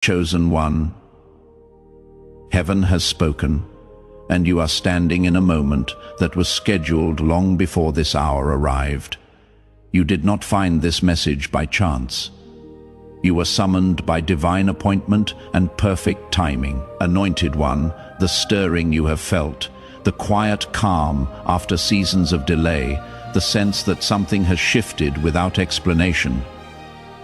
Chosen one, heaven has spoken, and you are standing in a moment that was scheduled long before this hour arrived. You did not find this message by chance. You were summoned by divine appointment and perfect timing. Anointed one, the stirring you have felt, the quiet calm after seasons of delay, the sense that something has shifted without explanation.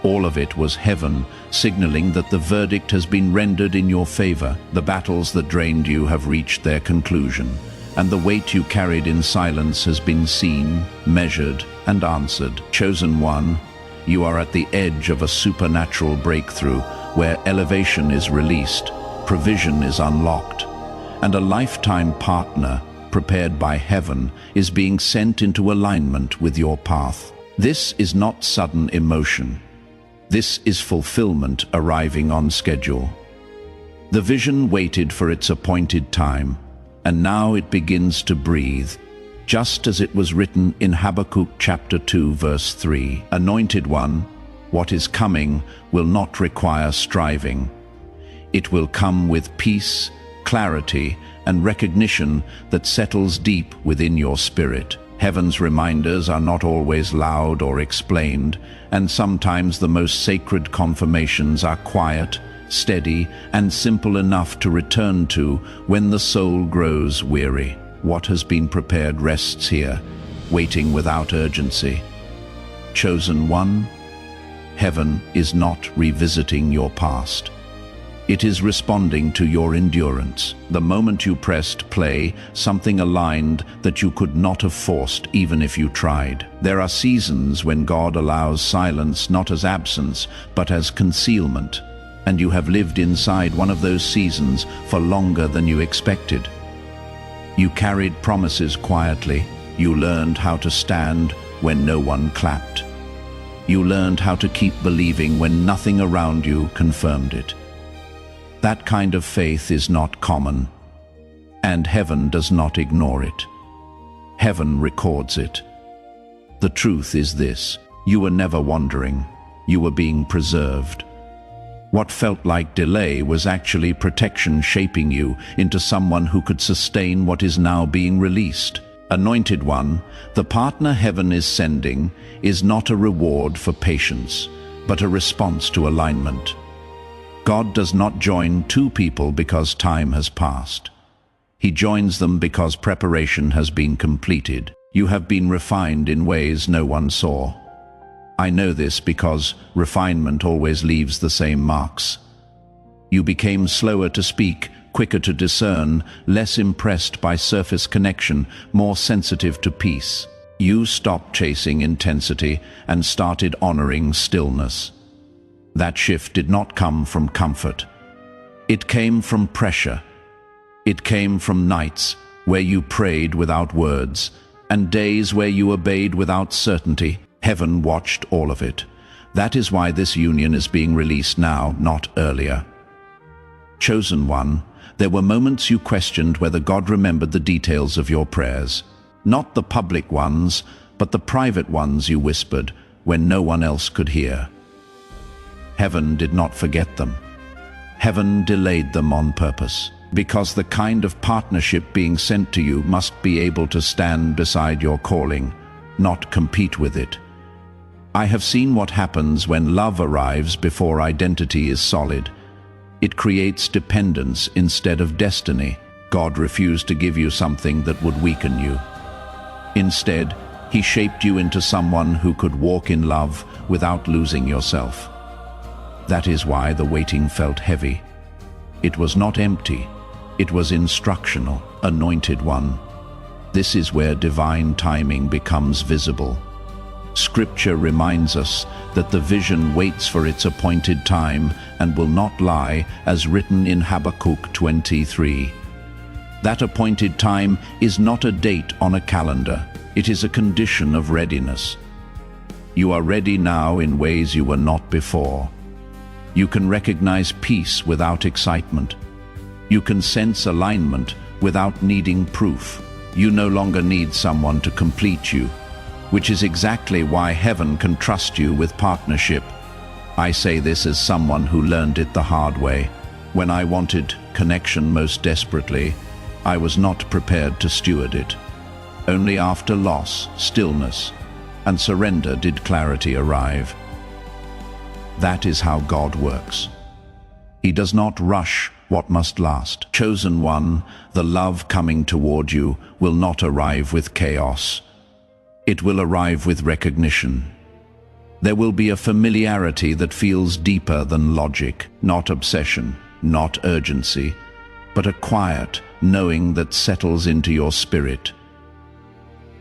All of it was heaven, signaling that the verdict has been rendered in your favor. The battles that drained you have reached their conclusion, and the weight you carried in silence has been seen, measured, and answered. Chosen one, you are at the edge of a supernatural breakthrough where elevation is released, provision is unlocked, and a lifetime partner, prepared by heaven, is being sent into alignment with your path. This is not sudden emotion. This is fulfillment arriving on schedule. The vision waited for its appointed time, and now it begins to breathe, just as it was written in Habakkuk chapter 2, verse 3. Anointed one, what is coming will not require striving. It will come with peace, clarity, and recognition that settles deep within your spirit. Heaven's reminders are not always loud or explained, and sometimes the most sacred confirmations are quiet, steady, and simple enough to return to when the soul grows weary. What has been prepared rests here, waiting without urgency. Chosen one, heaven is not revisiting your past. It is responding to your endurance. The moment you pressed play, something aligned that you could not have forced even if you tried. There are seasons when God allows silence not as absence, but as concealment, and you have lived inside one of those seasons for longer than you expected. You carried promises quietly. You learned how to stand when no one clapped. You learned how to keep believing when nothing around you confirmed it. That kind of faith is not common, and heaven does not ignore it. Heaven records it. The truth is this: you were never wandering, you were being preserved. What felt like delay was actually protection shaping you into someone who could sustain what is now being released. Anointed one, the partner heaven is sending is not a reward for patience, but a response to alignment. God does not join two people because time has passed. He joins them because preparation has been completed. You have been refined in ways no one saw. I know this because refinement always leaves the same marks. You became slower to speak, quicker to discern, less impressed by surface connection, more sensitive to peace. You stopped chasing intensity and started honoring stillness. That shift did not come from comfort. It came from pressure. It came from nights where you prayed without words, and days where you obeyed without certainty. Heaven watched all of it. That is why this union is being released now, not earlier. Chosen one, there were moments you questioned whether God remembered the details of your prayers. Not the public ones, but the private ones you whispered when no one else could hear. Heaven did not forget them. Heaven delayed them on purpose, because the kind of partnership being sent to you must be able to stand beside your calling, not compete with it. I have seen what happens when love arrives before identity is solid. It creates dependence instead of destiny. God refused to give you something that would weaken you. Instead, He shaped you into someone who could walk in love without losing yourself. That is why the waiting felt heavy. It was not empty. It was instructional. Anointed one, this is where divine timing becomes visible. Scripture reminds us that the vision waits for its appointed time and will not lie, as written in Habakkuk 23. That appointed time is not a date on a calendar. It is a condition of readiness. You are ready now in ways you were not before. You can recognize peace without excitement. You can sense alignment without needing proof. You no longer need someone to complete you, which is exactly why heaven can trust you with partnership. I say this as someone who learned it the hard way. When I wanted connection most desperately, I was not prepared to steward it. Only after loss, stillness, and surrender did clarity arrive. That is how God works. He does not rush what must last. Chosen one, the love coming toward you will not arrive with chaos. It will arrive with recognition. There will be a familiarity that feels deeper than logic, not obsession, not urgency, but a quiet knowing that settles into your spirit.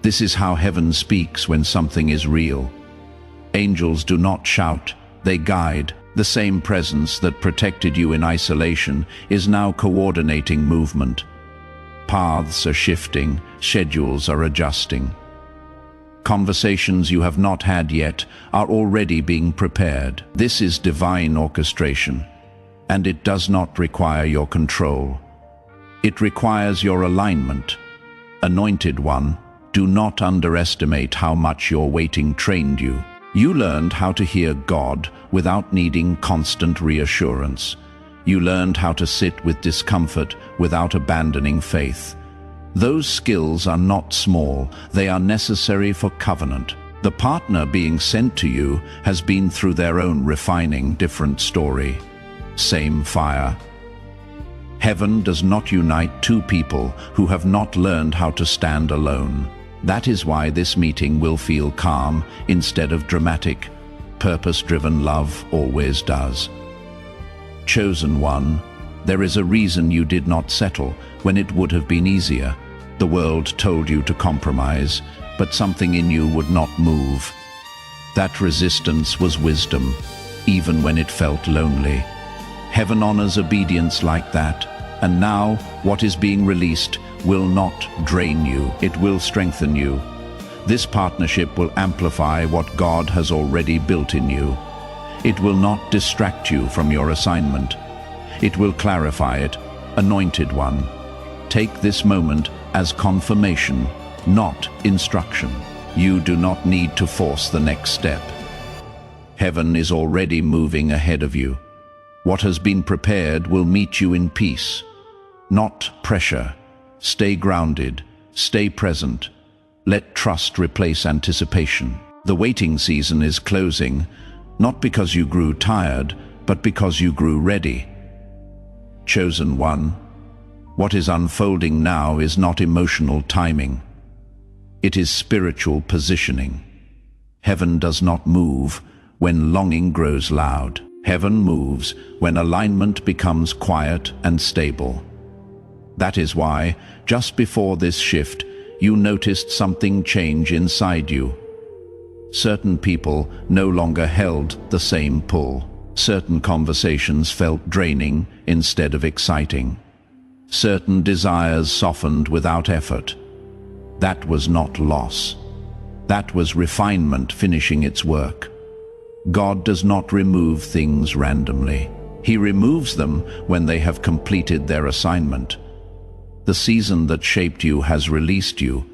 This is how heaven speaks when something is real. Angels do not shout, they guide. The same presence that protected you in isolation is now coordinating movement. Paths are shifting, schedules are adjusting. Conversations you have not had yet are already being prepared. This is divine orchestration, and it does not require your control. It requires your alignment. Anointed one, do not underestimate how much your waiting trained you. You learned how to hear God without needing constant reassurance. You learned how to sit with discomfort without abandoning faith. Those skills are not small, they are necessary for covenant. The partner being sent to you has been through their own refining, different story. Same fire. Heaven does not unite two people who have not learned how to stand alone. That is why this meeting will feel calm instead of dramatic. Purpose-driven love always does. Chosen one, there is a reason you did not settle when it would have been easier. The world told you to compromise, but something in you would not move. That resistance was wisdom, even when it felt lonely. Heaven honors obedience like that, and now what is being released will not drain you, it will strengthen you. This partnership will amplify what God has already built in you. It will not distract you from your assignment. It will clarify it. Anointed one, take this moment as confirmation, not instruction. You do not need to force the next step. Heaven is already moving ahead of you. What has been prepared will meet you in peace, not pressure. Stay grounded, stay present. Let trust replace anticipation. The waiting season is closing, not because you grew tired, but because you grew ready. Chosen one, what is unfolding now is not emotional timing. It is spiritual positioning. Heaven does not move when longing grows loud. Heaven moves when alignment becomes quiet and stable. That is why, just before this shift, you noticed something change inside you. Certain people no longer held the same pull. Certain conversations felt draining instead of exciting. Certain desires softened without effort. That was not loss. That was refinement finishing its work. God does not remove things randomly. He removes them when they have completed their assignment. The season that shaped you has released you,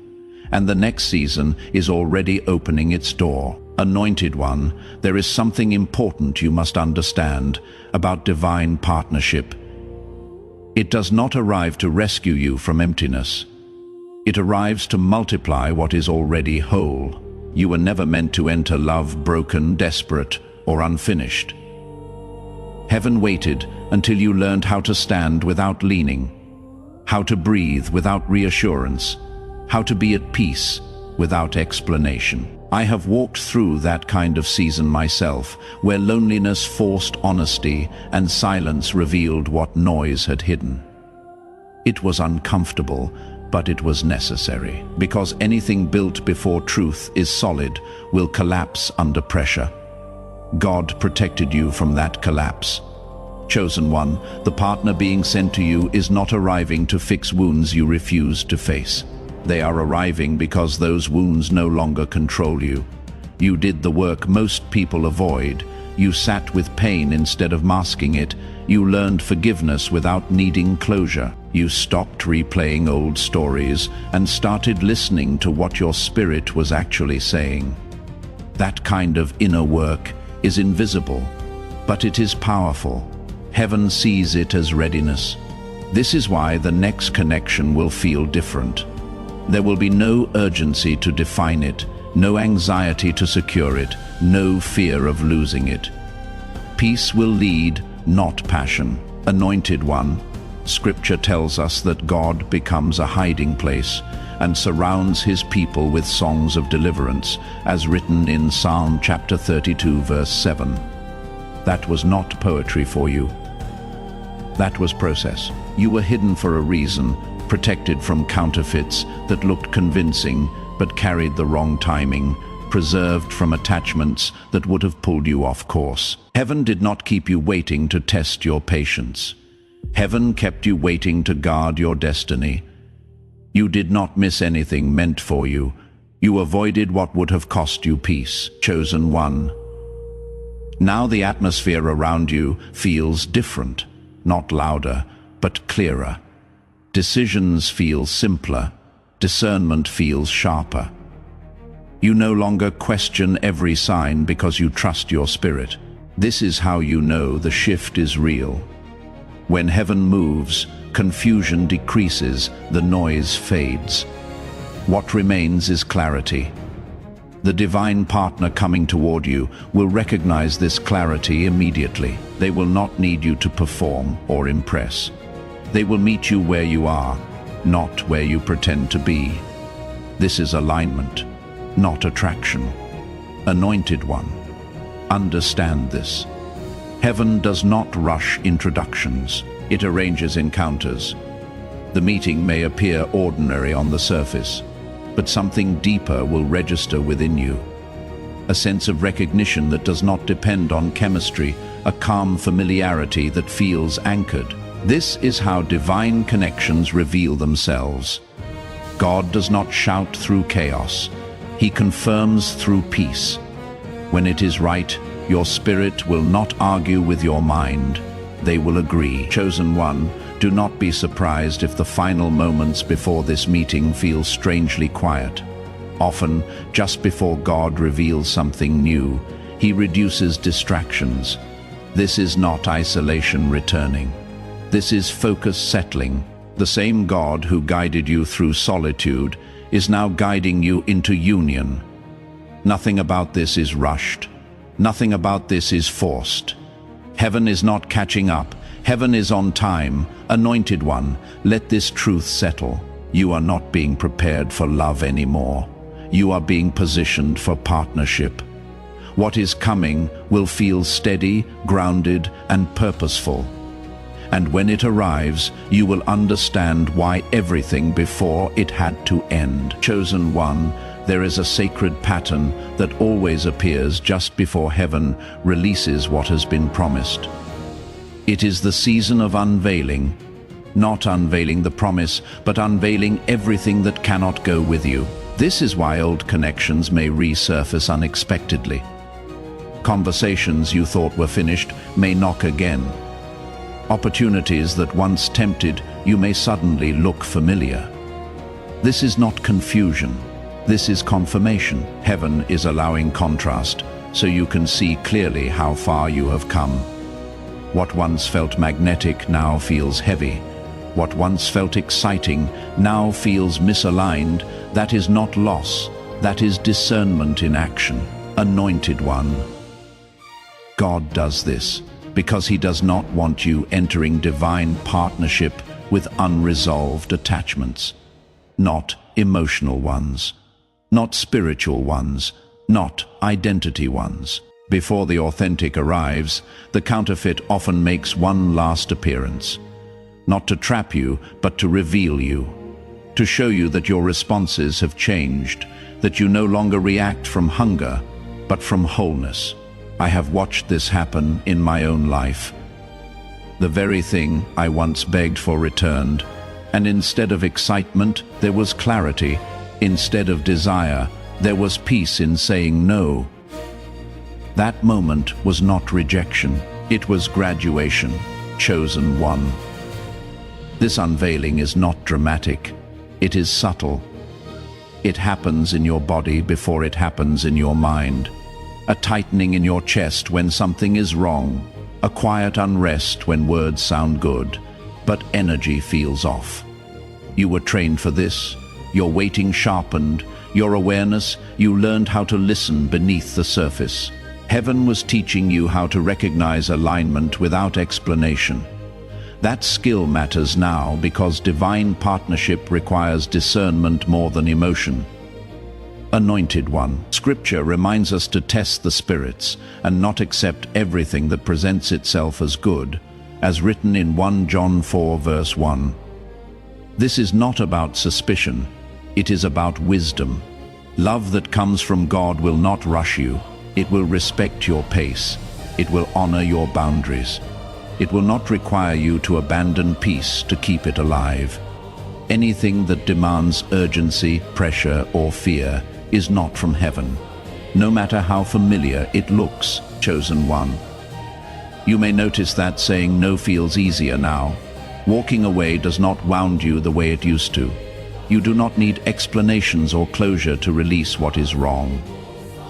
and the next season is already opening its door. Anointed one, there is something important you must understand about divine partnership. It does not arrive to rescue you from emptiness. It arrives to multiply what is already whole. You were never meant to enter love broken, desperate, or unfinished. Heaven waited until you learned how to stand without leaning, how to breathe without reassurance, how to be at peace without explanation. I have walked through that kind of season myself, where loneliness forced honesty and silence revealed what noise had hidden. It was uncomfortable, but it was necessary, because anything built before truth is solid will collapse under pressure. God protected you from that collapse. Chosen one, the partner being sent to you is not arriving to fix wounds you refused to face. They are arriving because those wounds no longer control you. You did the work most people avoid. You sat with pain instead of masking it. You learned forgiveness without needing closure. You stopped replaying old stories and started listening to what your spirit was actually saying. That kind of inner work is invisible, but it is powerful. Heaven sees it as readiness. This is why the next connection will feel different. There will be no urgency to define it, no anxiety to secure it, no fear of losing it. Peace will lead, not passion. Anointed One, Scripture tells us that God becomes a hiding place and surrounds his people with songs of deliverance, as written in Psalm chapter 32, verse 7. That was not poetry for you. That was process. You were hidden for a reason, protected from counterfeits that looked convincing but carried the wrong timing, preserved from attachments that would have pulled you off course. Heaven did not keep you waiting to test your patience. Heaven kept you waiting to guard your destiny. You did not miss anything meant for you. You avoided what would have cost you peace. Chosen One. Now the atmosphere around you feels different, not louder, but clearer. Decisions feel simpler. Discernment feels sharper. You no longer question every sign because you trust your spirit. This is how you know the shift is real. When heaven moves, confusion decreases, the noise fades. What remains is clarity. The divine partner coming toward you will recognize this clarity immediately. They will not need you to perform or impress. They will meet you where you are, not where you pretend to be. This is alignment, not attraction. Anointed One, understand this. Heaven does not rush introductions. It arranges encounters. The meeting may appear ordinary on the surface, but something deeper will register within you. A sense of recognition that does not depend on chemistry, a calm familiarity that feels anchored. This is how divine connections reveal themselves. God does not shout through chaos. He confirms through peace. When it is right, your spirit will not argue with your mind. They will agree. Chosen One, do not be surprised if the final moments before this meeting feel strangely quiet. Often, just before God reveals something new, he reduces distractions. This is not isolation returning. This is focus settling. The same God who guided you through solitude is now guiding you into union. Nothing about this is rushed. Nothing about this is forced. Heaven is not catching up. Heaven is on time. Anointed One, let this truth settle. You are not being prepared for love anymore. You are being positioned for partnership. What is coming will feel steady, grounded, and purposeful. And when it arrives, you will understand why everything before it had to end. Chosen One, there is a sacred pattern that always appears just before heaven releases what has been promised. It is the season of unveiling, not unveiling the promise, but unveiling everything that cannot go with you. This is why old connections may resurface unexpectedly. Conversations you thought were finished may knock again. Opportunities that once tempted you may suddenly look familiar. This is not confusion. This is confirmation. Heaven is allowing contrast, so you can see clearly how far you have come. What once felt magnetic now feels heavy. What once felt exciting now feels misaligned. That is not loss. That is discernment in action. Anointed One. God does this because he does not want you entering divine partnership with unresolved attachments. Not emotional ones. Not spiritual ones. Not identity ones. Before the authentic arrives, the counterfeit often makes one last appearance. Not to trap you, but to reveal you. To show you that your responses have changed, that you no longer react from hunger, but from wholeness. I have watched this happen in my own life. The very thing I once begged for returned, and instead of excitement, there was clarity. Instead of desire, there was peace in saying no. That moment was not rejection, it was graduation. Chosen One. This unveiling is not dramatic, it is subtle. It happens in your body before it happens in your mind. A tightening in your chest when something is wrong. a quiet unrest when words sound good, but energy feels off. You were trained for this, your waiting sharpened, your awareness, you learned how to listen beneath the surface. Heaven was teaching you how to recognize alignment without explanation. That skill matters now because divine partnership requires discernment more than emotion. Anointed One. Scripture reminds us to test the spirits and not accept everything that presents itself as good, as written in 1 John 4 verse 1. This is not about suspicion, it is about wisdom. Love that comes from God will not rush you. It will respect your pace. It will honor your boundaries. It will not require you to abandon peace to keep it alive. Anything that demands urgency, pressure, or fear is not from heaven, no matter how familiar it looks, chosen one. You may notice that saying no feels easier now. Walking away does not wound you the way it used to. You do not need explanations or closure to release what is wrong.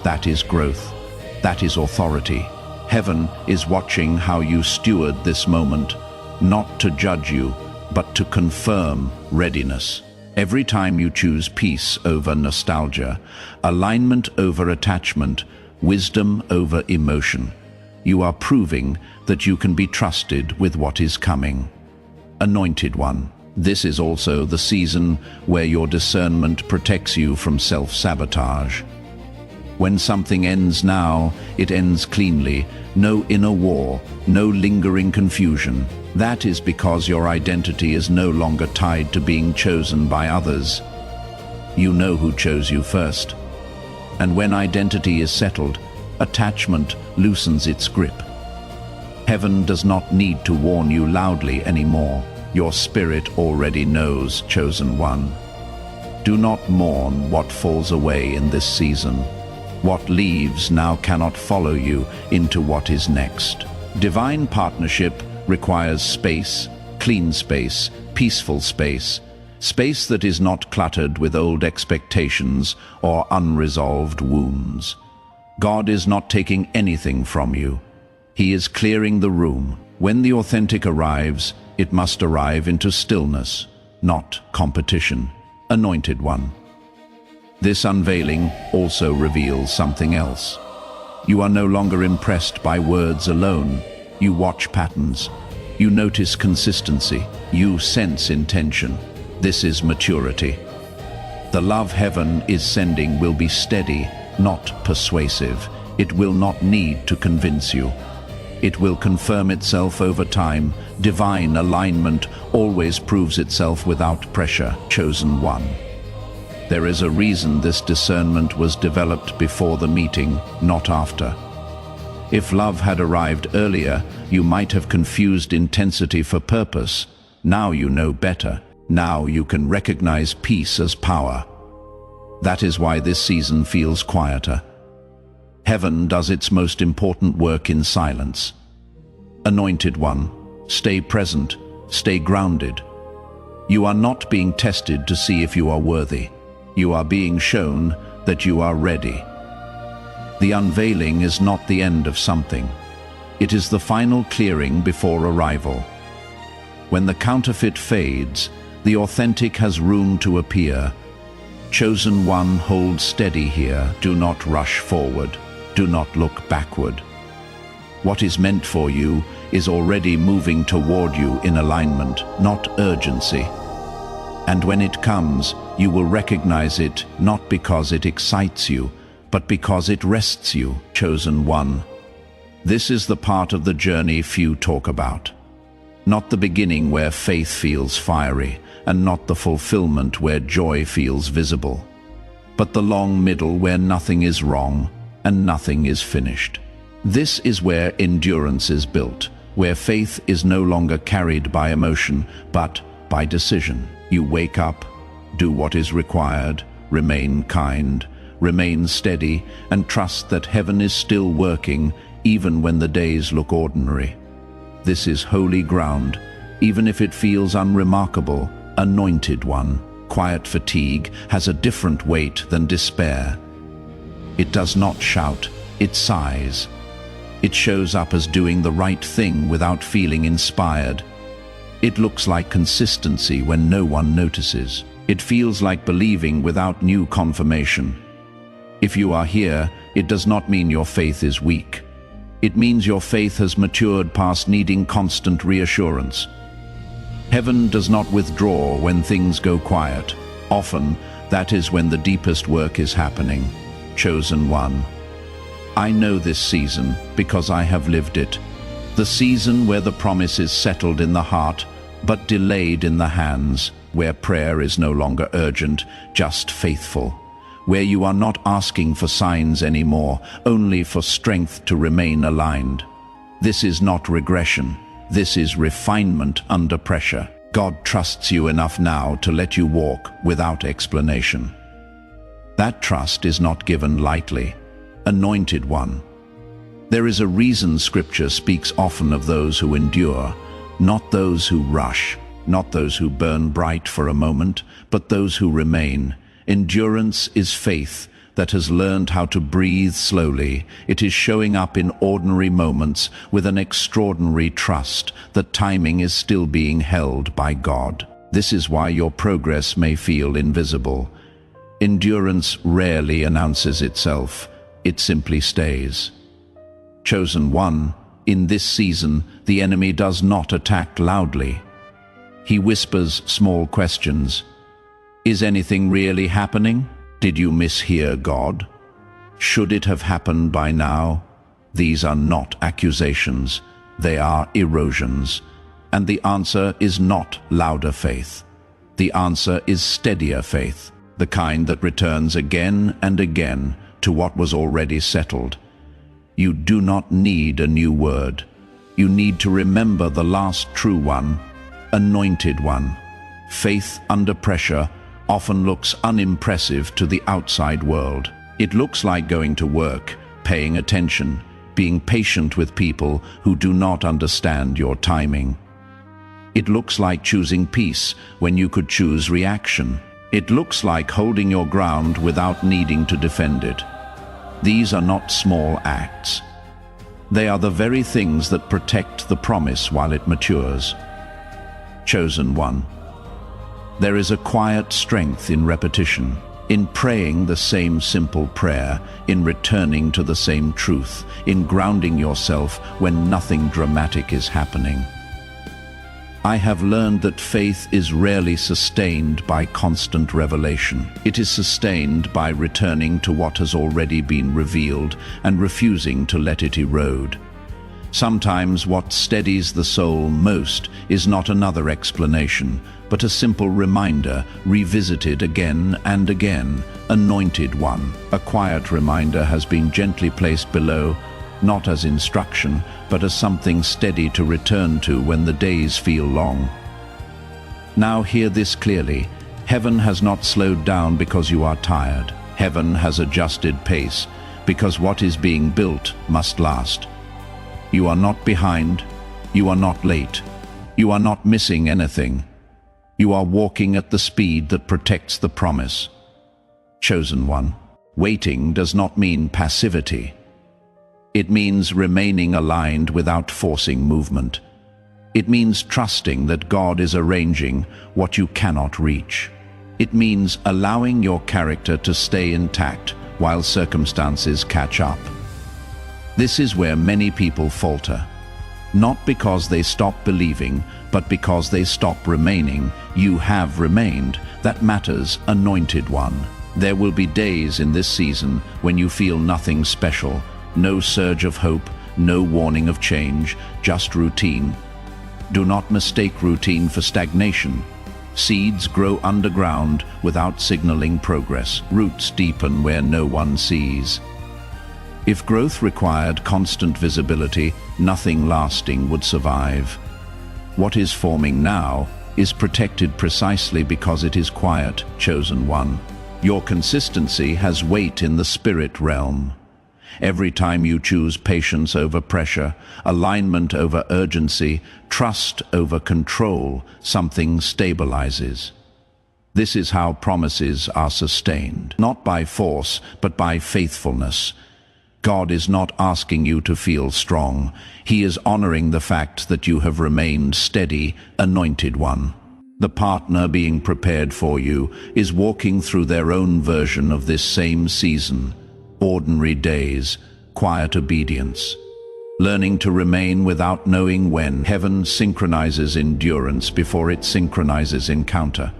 That is growth. That is authority. Heaven is watching how you steward this moment, not to judge you, but to confirm readiness. Every time you choose peace over nostalgia, alignment over attachment, wisdom over emotion, you are proving that you can be trusted with what is coming. Anointed One. This is also the season where your discernment protects you from self-sabotage. When something ends now, it ends cleanly. No inner war, no lingering confusion. That is because your identity is no longer tied to being chosen by others. You know who chose you first. And when identity is settled, attachment loosens its grip. Heaven does not need to warn you loudly anymore. Your spirit already knows, chosen one. Do not mourn what falls away in this season. What leaves now cannot follow you into what is next. Divine partnership requires space, clean space, peaceful space, space that is not cluttered with old expectations or unresolved wounds. God is not taking anything from you. He is clearing the room. When the authentic arrives, it must arrive into stillness, not competition. Anointed One. This unveiling also reveals something else. You are no longer impressed by words alone. You watch patterns. You notice consistency. You sense intention. This is maturity. The love heaven is sending will be steady, not persuasive. It will not need to convince you. It will confirm itself over time. Divine alignment always proves itself without pressure. Chosen One. There is a reason this discernment was developed before the meeting, not after. If love had arrived earlier, you might have confused intensity for purpose. Now you know better. Now you can recognize peace as power. That is why this season feels quieter. Heaven does its most important work in silence. Anointed One, stay present, stay grounded. You are not being tested to see if you are worthy. You are being shown that you are ready. The unveiling is not the end of something. It is the final clearing before arrival. When the counterfeit fades, the authentic has room to appear. Chosen One, hold steady here. Do not rush forward. Do not look backward. What is meant for you is already moving toward you in alignment, not urgency. And when it comes, you will recognize it not because it excites you, but because it rests you, chosen one. This is the part of the journey few talk about. Not the beginning where faith feels fiery, and not the fulfillment where joy feels visible, but the long middle where nothing is wrong and nothing is finished. This is where endurance is built, where faith is no longer carried by emotion, but by decision. You wake up, do what is required, remain kind, remain steady, and trust that heaven is still working even when the days look ordinary. This is holy ground, even if it feels unremarkable. Anointed One. Quiet fatigue has a different weight than despair. It does not shout, it sighs. It shows up as doing the right thing without feeling inspired. It looks like consistency when no one notices. It feels like believing without new confirmation. If you are here, it does not mean your faith is weak. It means your faith has matured past needing constant reassurance. Heaven does not withdraw when things go quiet. Often, that is when the deepest work is happening. Chosen one. I know this season because I have lived it. The season where the promise is settled in the heart, but delayed in the hands, where prayer is no longer urgent, just faithful, where you are not asking for signs anymore, only for strength to remain aligned. This is not regression. This is refinement under pressure. God trusts you enough now to let you walk without explanation. That trust is not given lightly. Anointed one. There is a reason Scripture speaks often of those who endure, not those who rush, not those who burn bright for a moment, but those who remain. Endurance is faith that has learned how to breathe slowly. It is showing up in ordinary moments with an extraordinary trust that timing is still being held by God. This is why your progress may feel invisible. Endurance rarely announces itself. It simply stays. Chosen one, in this season, the enemy does not attack loudly. He whispers small questions. Is anything really happening? Did you mishear God? Should it have happened by now? These are not accusations. They are erosions. And the answer is not louder faith. The answer is steadier faith, the kind that returns again and again to what was already settled. You do not need a new word. You need to remember the last true one, anointed one. Faith under pressure often looks unimpressive to the outside world. It looks like going to work, paying attention, being patient with people who do not understand your timing. It looks like choosing peace when you could choose reaction. It looks like holding your ground without needing to defend it. These are not small acts. They are the very things that protect the promise while it matures. Chosen one. There is a quiet strength in repetition, in praying the same simple prayer, in returning to the same truth, in grounding yourself when nothing dramatic is happening. I have learned that faith is rarely sustained by constant revelation. It is sustained by returning to what has already been revealed and refusing to let it erode. Sometimes what steadies the soul most is not another explanation, but a simple reminder revisited again and again. Anointed one. A quiet reminder has been gently placed below, not as instruction, but as something steady to return to when the days feel long. Now hear this clearly. Heaven has not slowed down because you are tired. Heaven has adjusted pace because what is being built must last. You are not behind. You are not late. You are not missing anything. You are walking at the speed that protects the promise. Chosen one. Waiting does not mean passivity. It means remaining aligned without forcing movement. It means trusting that God is arranging what you cannot reach. It means allowing your character to stay intact while circumstances catch up. This is where many people falter. Not because they stop believing, but because they stop remaining. You have remained. That matters, anointed one. There will be days in this season when you feel nothing special. No surge of hope, no warning of change, just routine. Do not mistake routine for stagnation. Seeds grow underground without signaling progress. Roots deepen where no one sees. If growth required constant visibility, nothing lasting would survive. What is forming now is protected precisely because it is quiet, chosen one. Your consistency has weight in the spirit realm. Every time you choose patience over pressure, alignment over urgency, trust over control, something stabilizes. This is how promises are sustained, not by force, but by faithfulness. God is not asking you to feel strong. He is honoring the fact that you have remained steady, anointed one. The partner being prepared for you is walking through their own version of this same season. Ordinary days, quiet obedience. Learning to remain without knowing when. Heaven synchronizes endurance before it synchronizes encounter.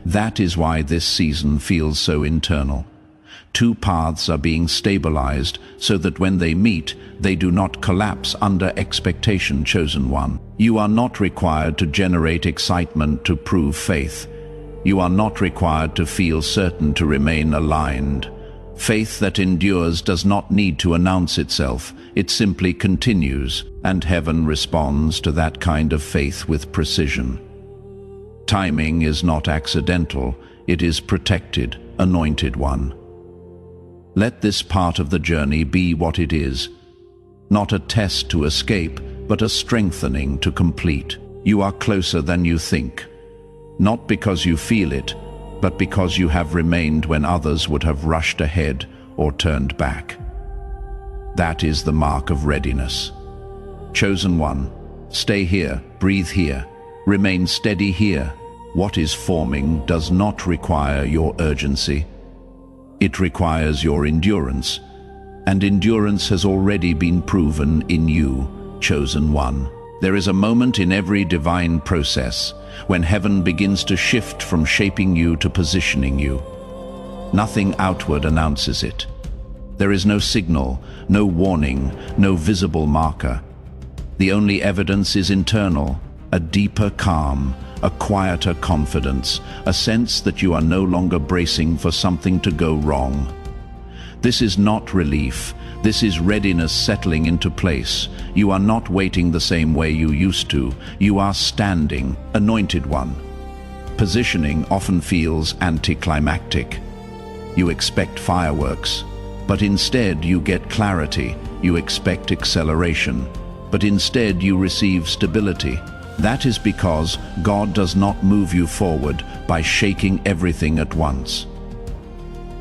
That is why this season feels so internal. Two paths are being stabilized so that when they meet, they do not collapse under expectation. Chosen one. You are not required to generate excitement to prove faith. You are not required to feel certain to remain aligned. Faith that endures does not need to announce itself. It simply continues, and heaven responds to that kind of faith with precision. Timing is not accidental, it is protected, anointed one. Let this part of the journey be what it is. Not a test to escape, but a strengthening to complete. You are closer than you think. Not because you feel it, but because you have remained when others would have rushed ahead or turned back. That is the mark of readiness. Chosen one, stay here, breathe here, remain steady here. What is forming does not require your urgency. It requires your endurance, and endurance has already been proven in you, chosen one. There is a moment in every divine process when heaven begins to shift from shaping you to positioning you. Nothing outward announces it. There is no signal, no warning, no visible marker. The only evidence is internal, a deeper calm, a quieter confidence, a sense that you are no longer bracing for something to go wrong. This is not relief. This is readiness settling into place. You are not waiting the same way you used to. You are standing, anointed one. Positioning often feels anticlimactic. You expect fireworks, but instead you get clarity. You expect acceleration, but instead you receive stability. That is because God does not move you forward by shaking everything at once.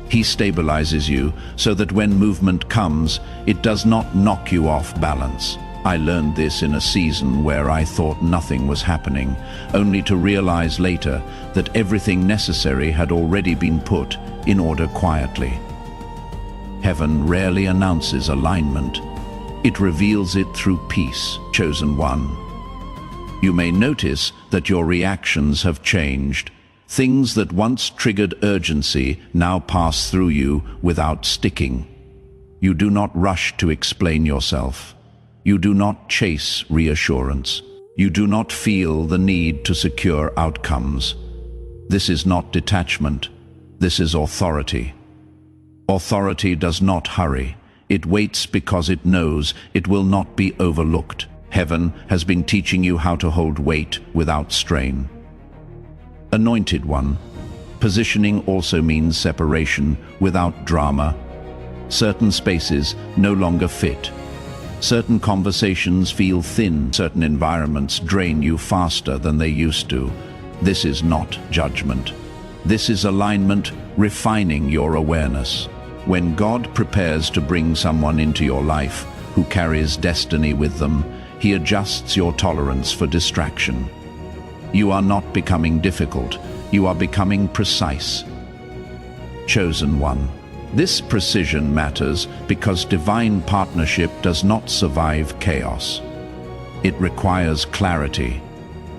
He stabilizes you so that when movement comes, it does not knock you off balance. I learned this in a season where I thought nothing was happening, only to realize later that everything necessary had already been put in order quietly. Heaven rarely announces alignment. It reveals it through peace, chosen one. You may notice that your reactions have changed. Things that once triggered urgency now pass through you without sticking. You do not rush to explain yourself. You do not chase reassurance. You do not feel the need to secure outcomes. This is not detachment. This is authority. Authority does not hurry. It waits because it knows it will not be overlooked. Heaven has been teaching you how to hold weight without strain. Anointed one, positioning also means separation without drama. Certain spaces no longer fit. Certain conversations feel thin. Certain environments drain you faster than they used to. This is not judgment. This is alignment, refining your awareness. When God prepares to bring someone into your life who carries destiny with them, He adjusts your tolerance for distraction. You are not becoming difficult, you are becoming precise. Chosen one. This precision matters because divine partnership does not survive chaos. It requires clarity.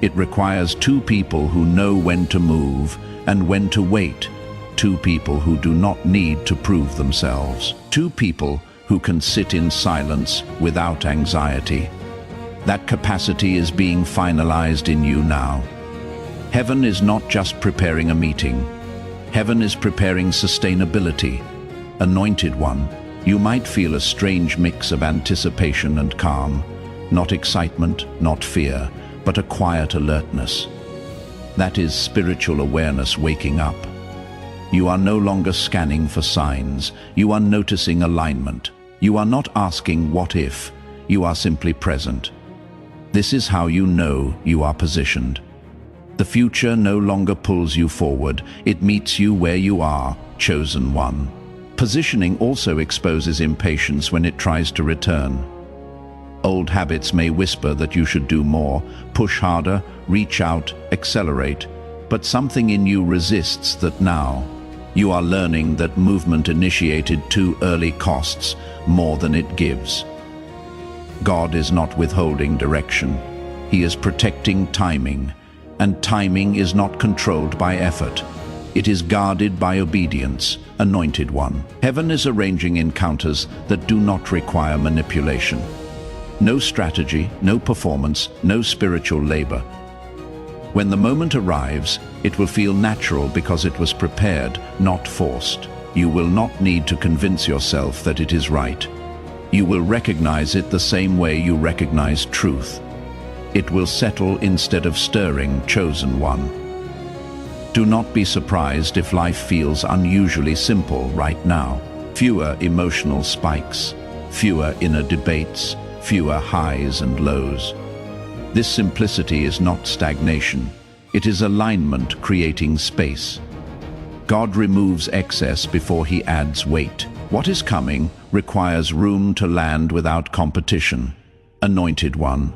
It requires two people who know when to move and when to wait. Two people who do not need to prove themselves. Two people who can sit in silence without anxiety. That capacity is being finalized in you now. Heaven is not just preparing a meeting. Heaven is preparing sustainability. Anointed one, you might feel a strange mix of anticipation and calm, not excitement, not fear, but a quiet alertness. That is spiritual awareness waking up. You are no longer scanning for signs. You are noticing alignment. You are not asking what if. You are simply present. This is how you know you are positioned. The future no longer pulls you forward. It meets you where you are, chosen one. Positioning also exposes impatience when it tries to return. Old habits may whisper that you should do more, push harder, reach out, accelerate, but something in you resists that now. You are learning that movement initiated too early costs more than it gives. God is not withholding direction. He is protecting timing, and timing is not controlled by effort. It is guarded by obedience, anointed one. Heaven is arranging encounters that do not require manipulation. No strategy, no performance, no spiritual labor. When the moment arrives, it will feel natural because it was prepared, not forced. You will not need to convince yourself that it is right. You will recognize it the same way you recognize truth. It will settle instead of stirring, chosen one. Do not be surprised if life feels unusually simple right now. Fewer emotional spikes, fewer inner debates, fewer highs and lows. This simplicity is not stagnation. It is alignment creating space. God removes excess before he adds weight. What is coming requires room to land without competition. Anointed one.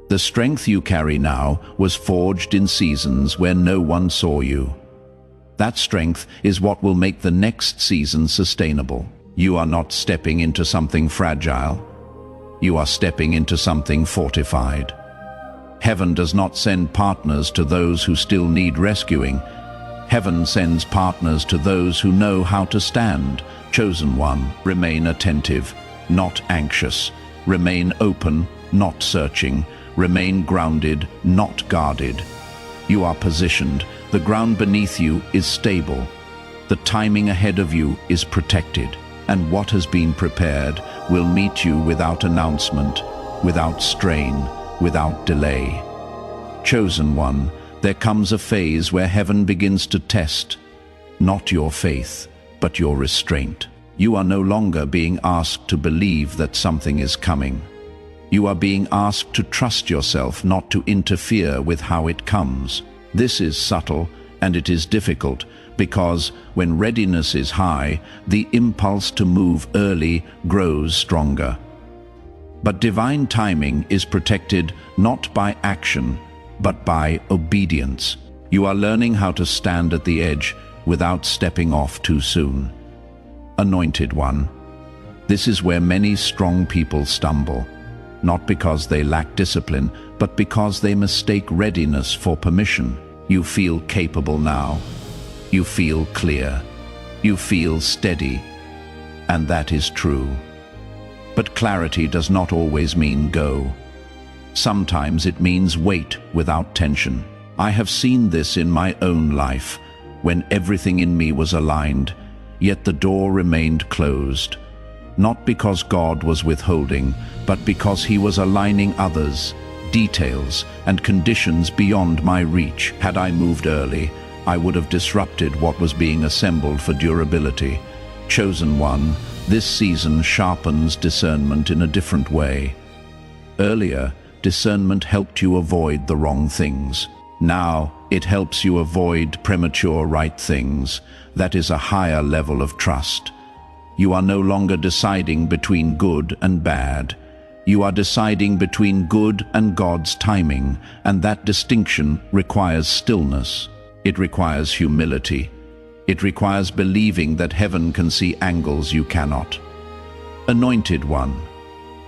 The strength you carry now was forged in seasons where no one saw you. That strength is what will make the next season sustainable. You are not stepping into something fragile. You are stepping into something fortified. Heaven does not send partners to those who still need rescuing. Heaven sends partners to those who know how to stand. Chosen one, remain attentive, not anxious. Remain open, not searching. Remain grounded, not guarded. You are positioned. The ground beneath you is stable. The timing ahead of you is protected. And what has been prepared will meet you without announcement, without strain, without delay. Chosen one, there comes a phase where heaven begins to test, not your faith, but your restraint. You are no longer being asked to believe that something is coming. You are being asked to trust yourself, not to interfere with how it comes. This is subtle and it is difficult, because when readiness is high, the impulse to move early grows stronger. But divine timing is protected not by action, but by obedience. You are learning how to stand at the edge without stepping off too soon. Anointed one, this is where many strong people stumble, not because they lack discipline, but because they mistake readiness for permission. You feel capable now. You feel clear. You feel steady. And that is true. But clarity does not always mean go. Sometimes it means wait without tension. I have seen this in my own life, when everything in me was aligned, yet the door remained closed. Not because God was withholding, but because he was aligning others, details, and conditions beyond my reach. Had I moved early, I would have disrupted what was being assembled for durability. Chosen one, this season sharpens discernment in a different way. Earlier, discernment helped you avoid the wrong things. Now, it helps you avoid premature right things. That is a higher level of trust. You are no longer deciding between good and bad. You are deciding between good and God's timing, and that distinction requires stillness. It requires humility. It requires believing that heaven can see angles you cannot. Anointed one,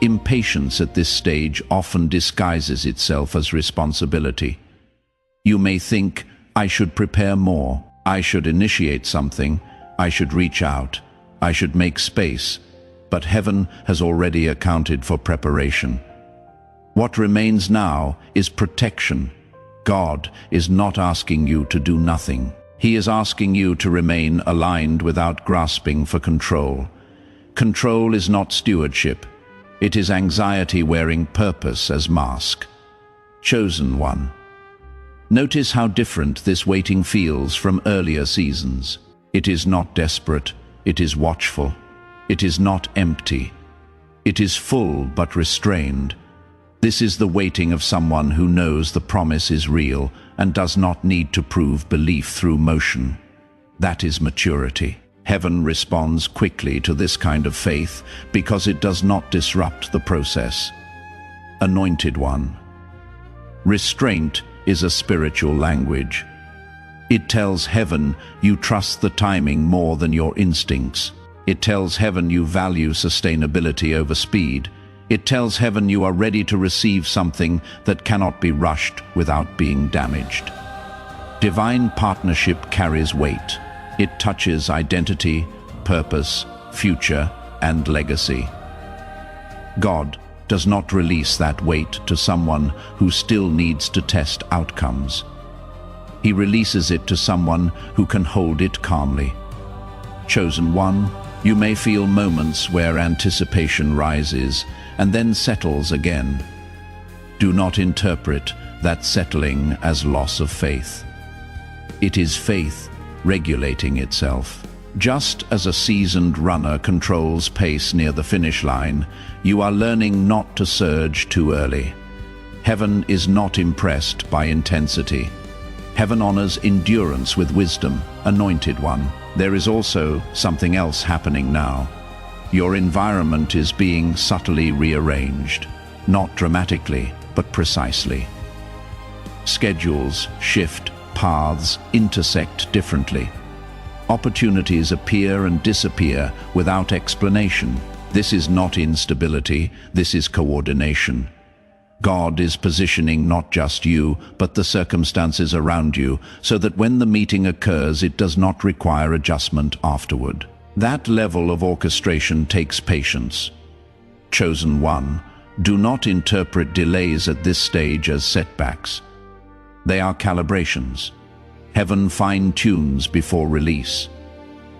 impatience at this stage often disguises itself as responsibility. You may think, I should prepare more, I should initiate something, I should reach out, I should make space, but heaven has already accounted for preparation. What remains now is protection. God is not asking you to do nothing. He is asking you to remain aligned without grasping for control. Control is not stewardship. It is anxiety wearing purpose as mask. Chosen one. Notice how different this waiting feels from earlier seasons. It is not desperate. It is watchful. It is not empty. It is full but restrained. This is the waiting of someone who knows the promise is real and does not need to prove belief through motion. That is maturity. Heaven responds quickly to this kind of faith because it does not disrupt the process. Anointed One. Restraint is a spiritual language. It tells heaven you trust the timing more than your instincts. It tells heaven you value sustainability over speed. It tells heaven you are ready to receive something that cannot be rushed without being damaged. Divine partnership carries weight. It touches identity, purpose, future, and legacy. God does not release that weight to someone who still needs to test outcomes. He releases it to someone who can hold it calmly. Chosen One, you may feel moments where anticipation rises and then settles again. Do not interpret that settling as loss of faith. It is faith regulating itself. Just as a seasoned runner controls pace near the finish line, you are learning not to surge too early. Heaven is not impressed by intensity. Heaven honors endurance with wisdom. Anointed One. There is also something else happening now. Your environment is being subtly rearranged, not dramatically, but precisely. Schedules shift, paths intersect differently. Opportunities appear and disappear without explanation. This is not instability, this is coordination. God is positioning not just you, but the circumstances around you, so that when the meeting occurs, it does not require adjustment afterward. That level of orchestration takes patience. Chosen One, do not interpret delays at this stage as setbacks. They are calibrations. Heaven fine-tunes before release.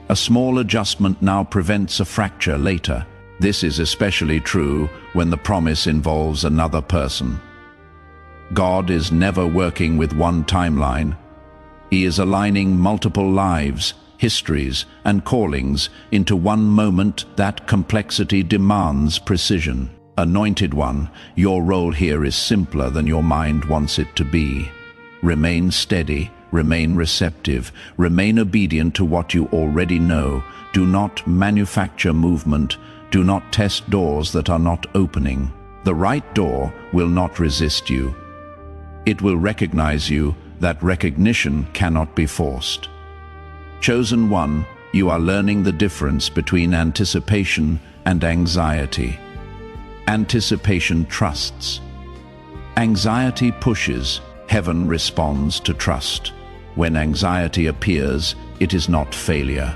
A small adjustment now prevents a fracture later. This is especially true when the promise involves another person. God is never working with one timeline. He is aligning multiple lives, histories, and callings into one moment. That complexity demands precision. Anointed One, your role here is simpler than your mind wants it to be. Remain steady, remain receptive, remain obedient to what you already know. Do not manufacture movement. Do not test doors that are not opening. The right door will not resist you. It will recognize you. That recognition cannot be forced. Chosen One, you are learning the difference between anticipation and anxiety. Anticipation trusts. Anxiety pushes. Heaven responds to trust. When anxiety appears, it is not failure.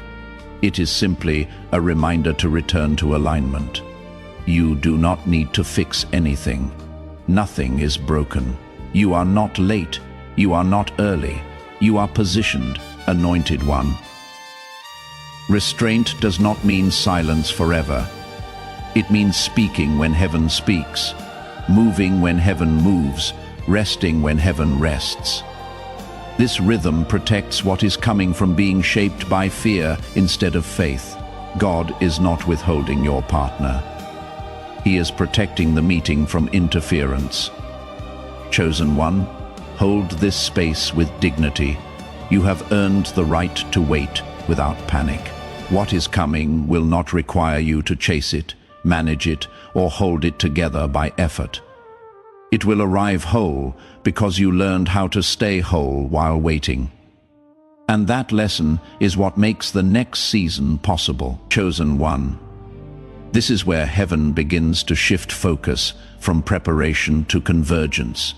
It is simply a reminder to return to alignment. You do not need to fix anything. Nothing is broken. You are not late. You are not early. You are positioned. Anointed One. Restraint does not mean silence forever. It means speaking when heaven speaks, moving when heaven moves, resting when heaven rests. This rhythm protects what is coming from being shaped by fear instead of faith. God is not withholding your partner. He is protecting the meeting from interference. Chosen One, hold this space with dignity. You have earned the right to wait without panic. What is coming will not require you to chase it, manage it, or hold it together by effort. It will arrive whole because you learned how to stay whole while waiting. And that lesson is what makes the next season possible. Chosen One. This is where heaven begins to shift focus from preparation to convergence.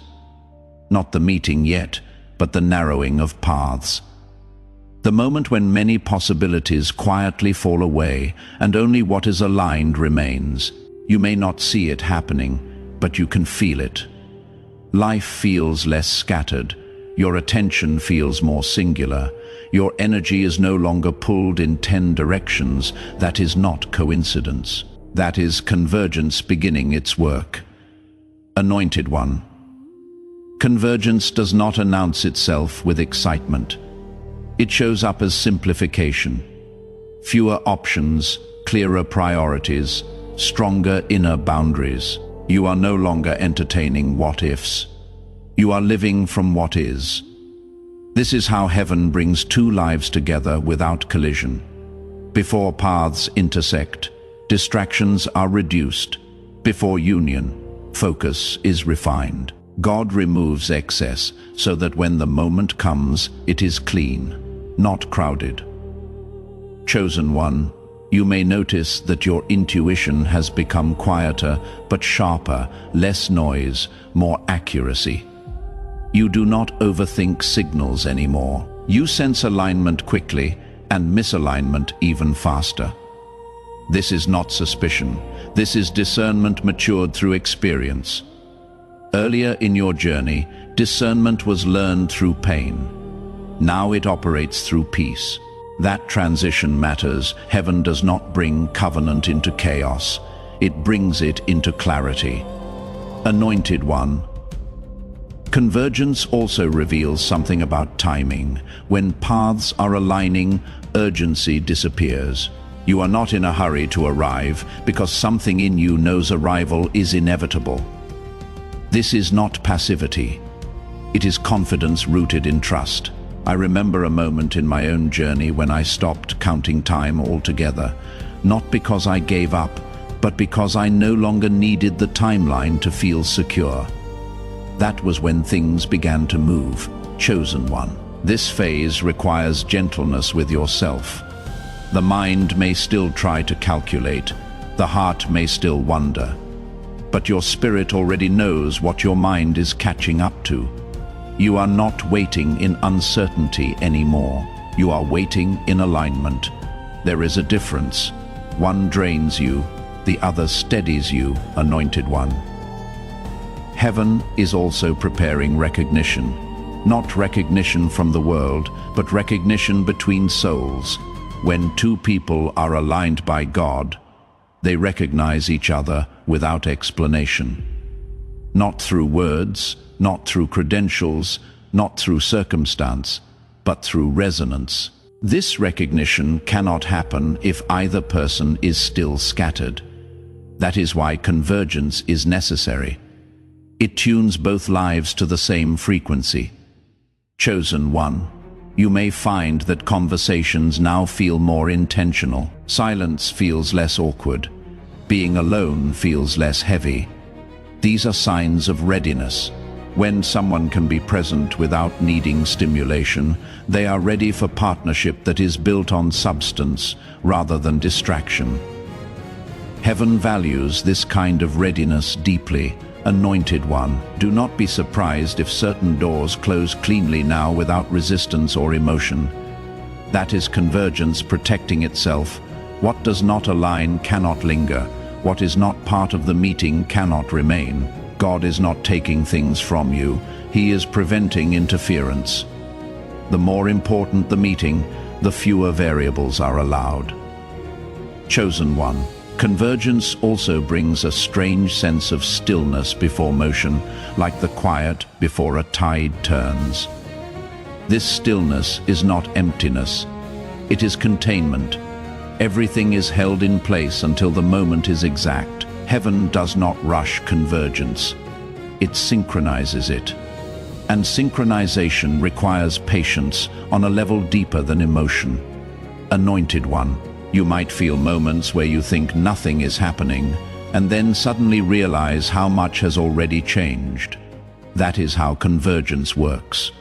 Not the meeting yet, but the narrowing of paths. The moment when many possibilities quietly fall away and only what is aligned remains. You may not see it happening, but you can feel it. Life feels less scattered. Your attention feels more singular. Your energy is no longer pulled in 10 directions. That is not coincidence. That is convergence beginning its work. Anointed One. Convergence does not announce itself with excitement. It shows up as simplification. Fewer options, clearer priorities, stronger inner boundaries. You are no longer entertaining what-ifs. You are living from what is. This is how heaven brings two lives together without collision. Before paths intersect, distractions are reduced. Before union, focus is refined. God removes excess so that when the moment comes, it is clean, not crowded. Chosen one, you may notice that your intuition has become quieter but sharper, less noise, more accuracy. You do not overthink signals anymore. You sense alignment quickly and misalignment even faster. This is not suspicion. This is discernment matured through experience. Earlier in your journey, discernment was learned through pain. Now it operates through peace. That transition matters. Heaven does not bring covenant into chaos. It brings it into clarity. Anointed one. Convergence also reveals something about timing. When paths are aligning, urgency disappears. You are not in a hurry to arrive because something in you knows arrival is inevitable. This is not passivity. It is confidence rooted in trust. I remember a moment in my own journey when I stopped counting time altogether, not because I gave up, but because I no longer needed the timeline to feel secure. That was when things began to move. Chosen one. This phase requires gentleness with yourself. The mind may still try to calculate, the heart may still wonder, but your spirit already knows what your mind is catching up to. You are not waiting in uncertainty anymore. You are waiting in alignment. There is a difference. One drains you, the other steadies you, anointed one. Heaven is also preparing recognition. Not recognition from the world, but recognition between souls. When two people are aligned by God, they recognize each other without explanation. Not through words, not through credentials, not through circumstance, but through resonance. This recognition cannot happen if either person is still scattered. That is why convergence is necessary. It tunes both lives to the same frequency. Chosen one. You may find that conversations now feel more intentional. Silence feels less awkward. Being alone feels less heavy. These are signs of readiness. When someone can be present without needing stimulation, they are ready for partnership that is built on substance rather than distraction. Heaven values this kind of readiness deeply. Anointed one, do not be surprised if certain doors close cleanly now without resistance or emotion. That is convergence protecting itself. What does not align cannot linger. What is not part of the meeting cannot remain. God is not taking things from you. He is preventing interference. The more important the meeting, the fewer variables are allowed. Chosen one. Convergence also brings a strange sense of stillness before motion, like the quiet before a tide turns. This stillness is not emptiness. It is containment. Everything is held in place until the moment is exact. Heaven does not rush convergence. It synchronizes it. And synchronization requires patience on a level deeper than emotion. Anointed one. You might feel moments where you think nothing is happening, and then suddenly realize how much has already changed. That is how convergence works.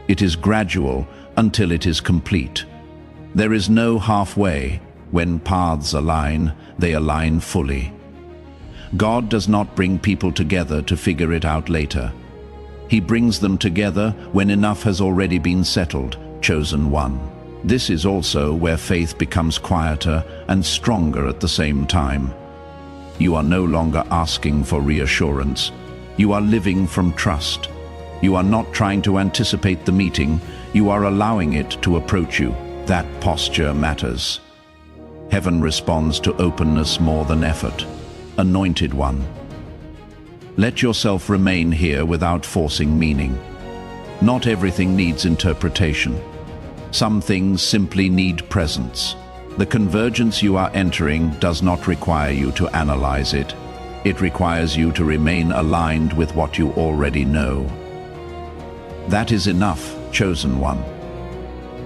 It is gradual until it is complete. There is no halfway. When paths align, they align fully. God does not bring people together to figure it out later. He brings them together when enough has already been settled. Chosen one. This is also where faith becomes quieter and stronger at the same time. You are no longer asking for reassurance. You are living from trust. You are not trying to anticipate the meeting. You are allowing it to approach you. That posture matters. Heaven responds to openness more than effort. Anointed one. Let yourself remain here without forcing meaning. Not everything needs interpretation. Some things simply need presence. The convergence you are entering does not require you to analyze it. It requires you to remain aligned with what you already know. That is enough, chosen one.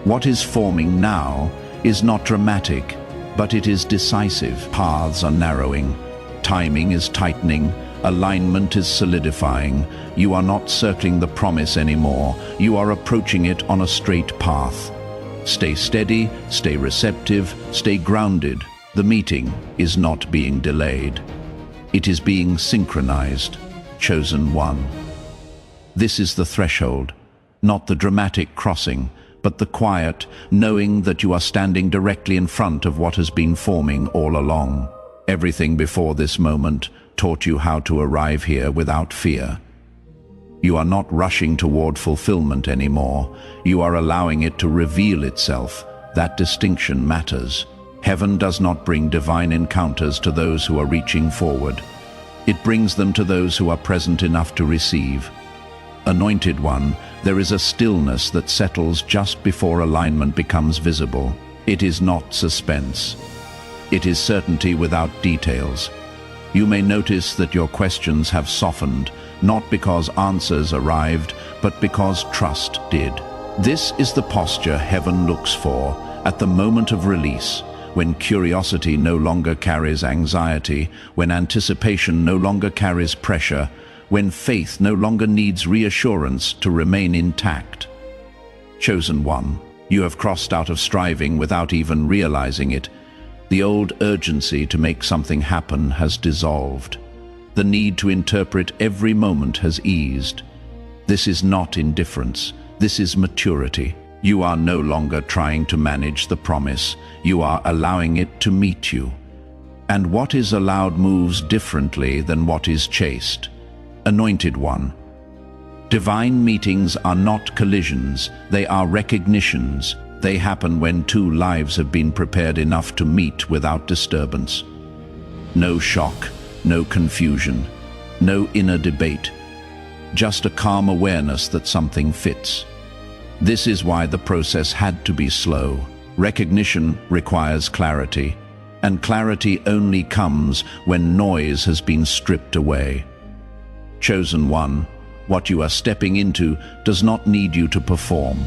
What is forming now is not dramatic, but it is decisive. Paths are narrowing, timing is tightening, alignment is solidifying. You are not circling the promise anymore. You are approaching it on a straight path. Stay steady, stay receptive, stay grounded. The meeting is not being delayed. It is being synchronized. Chosen one. This is the threshold, not the dramatic crossing, but the quiet, knowing that you are standing directly in front of what has been forming all along. Everything before this moment taught you how to arrive here without fear. You are not rushing toward fulfillment anymore. You are allowing it to reveal itself. That distinction matters. Heaven does not bring divine encounters to those who are reaching forward. It brings them to those who are present enough to receive. Anointed one, there is a stillness that settles just before alignment becomes visible. It is not suspense. It is certainty without details. You may notice that your questions have softened, not because answers arrived, but because trust did. This is the posture heaven looks for at the moment of release, when curiosity no longer carries anxiety, when anticipation no longer carries pressure, when faith no longer needs reassurance to remain intact. Chosen one, you have crossed out of striving without even realizing it. The old urgency to make something happen has dissolved. The need to interpret every moment has eased. This is not indifference. This is maturity. You are no longer trying to manage the promise. You are allowing it to meet you. And what is allowed moves differently than what is chased. Anointed one. Divine meetings are not collisions. They are recognitions. They happen when two lives have been prepared enough to meet without disturbance. No shock, no confusion, no inner debate. Just a calm awareness that something fits. This is why the process had to be slow. Recognition requires clarity, and clarity only comes when noise has been stripped away. Chosen one, what you are stepping into does not need you to perform.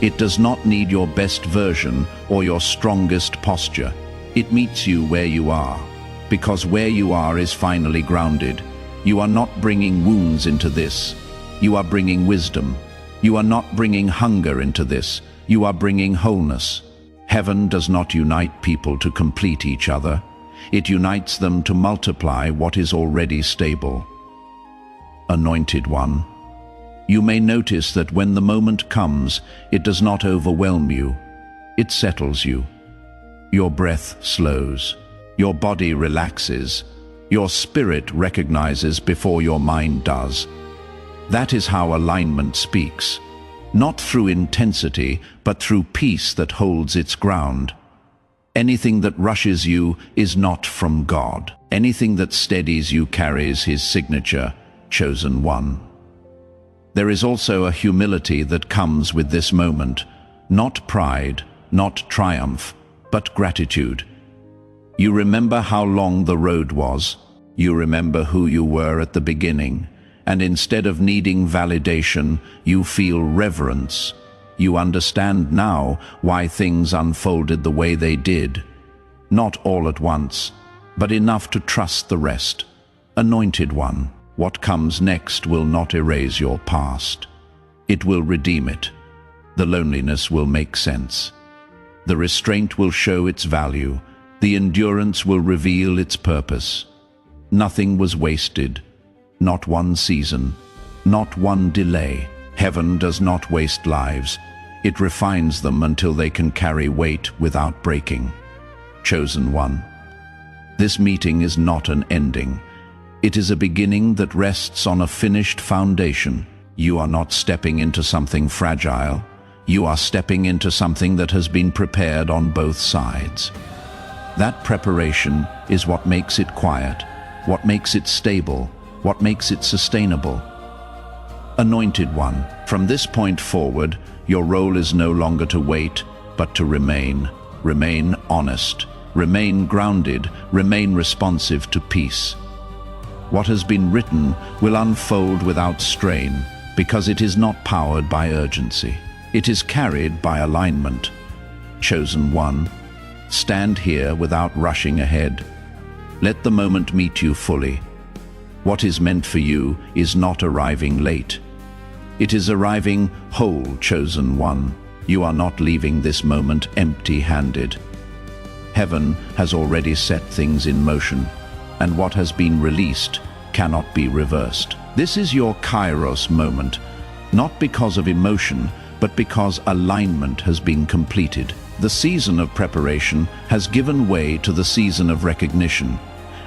It does not need your best version or your strongest posture. It meets you where you are, because where you are is finally grounded. You are not bringing wounds into this. You are bringing wisdom. You are not bringing hunger into this. You are bringing wholeness. Heaven does not unite people to complete each other. It unites them to multiply what is already stable. Anointed one, you may notice that when the moment comes, it does not overwhelm you. It settles you. Your breath slows. Your body relaxes. Your spirit recognizes before your mind does. That is how alignment speaks, not through intensity, but through peace that holds its ground. Anything that rushes you is not from God. Anything that steadies you carries His signature, chosen one. There is also a humility that comes with this moment, not pride, not triumph, but gratitude. You remember how long the road was. You remember who you were at the beginning. And instead of needing validation, you feel reverence. You understand now why things unfolded the way they did. Not all at once, but enough to trust the rest. Anointed one, what comes next will not erase your past. It will redeem it. The loneliness will make sense. The restraint will show its value. The endurance will reveal its purpose. Nothing was wasted. Not one season, not one delay. Heaven does not waste lives. It refines them until they can carry weight without breaking. Chosen one. This meeting is not an ending. It is a beginning that rests on a finished foundation. You are not stepping into something fragile. You are stepping into something that has been prepared on both sides. That preparation is what makes it quiet, what makes it stable, what makes it sustainable. Anointed one, from this point forward, your role is no longer to wait, but to remain. Remain honest, remain grounded, remain responsive to peace. What has been written will unfold without strain, because it is not powered by urgency. It is carried by alignment. Chosen One. Stand here without rushing ahead. Let the moment meet you fully. What is meant for you is not arriving late. It is arriving whole, Chosen One. You are not leaving this moment empty-handed. Heaven has already set things in motion, and what has been released cannot be reversed. This is your Kairos moment, not because of emotion, but because alignment has been completed. The season of preparation has given way to the season of recognition,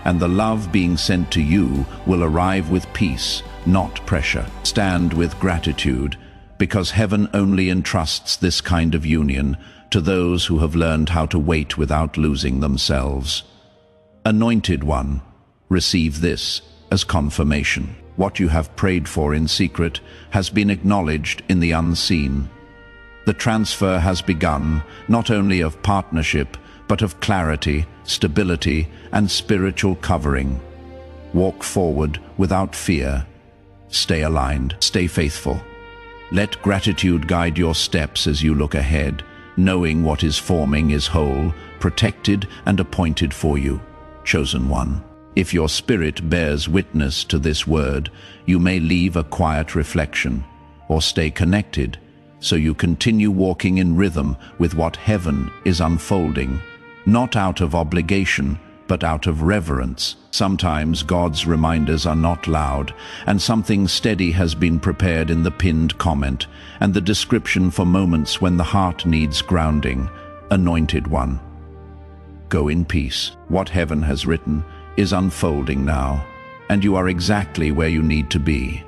and the love being sent to you will arrive with peace, not pressure. Stand with gratitude, because heaven only entrusts this kind of union to those who have learned how to wait without losing themselves. Anointed One, receive this as confirmation. What you have prayed for in secret has been acknowledged in the unseen. The transfer has begun, not only of partnership, but of clarity, stability, and spiritual covering. Walk forward without fear. Stay aligned, stay faithful. Let gratitude guide your steps as you look ahead, knowing what is forming is whole, protected, and appointed for you. Chosen One. If your spirit bears witness to this word, you may leave a quiet reflection, or stay connected, so you continue walking in rhythm with what heaven is unfolding, not out of obligation, but out of reverence. Sometimes God's reminders are not loud, and something steady has been prepared in the pinned comment, and the description for moments when the heart needs grounding. Anointed One. Go in peace. What heaven has written is unfolding now, and you are exactly where you need to be.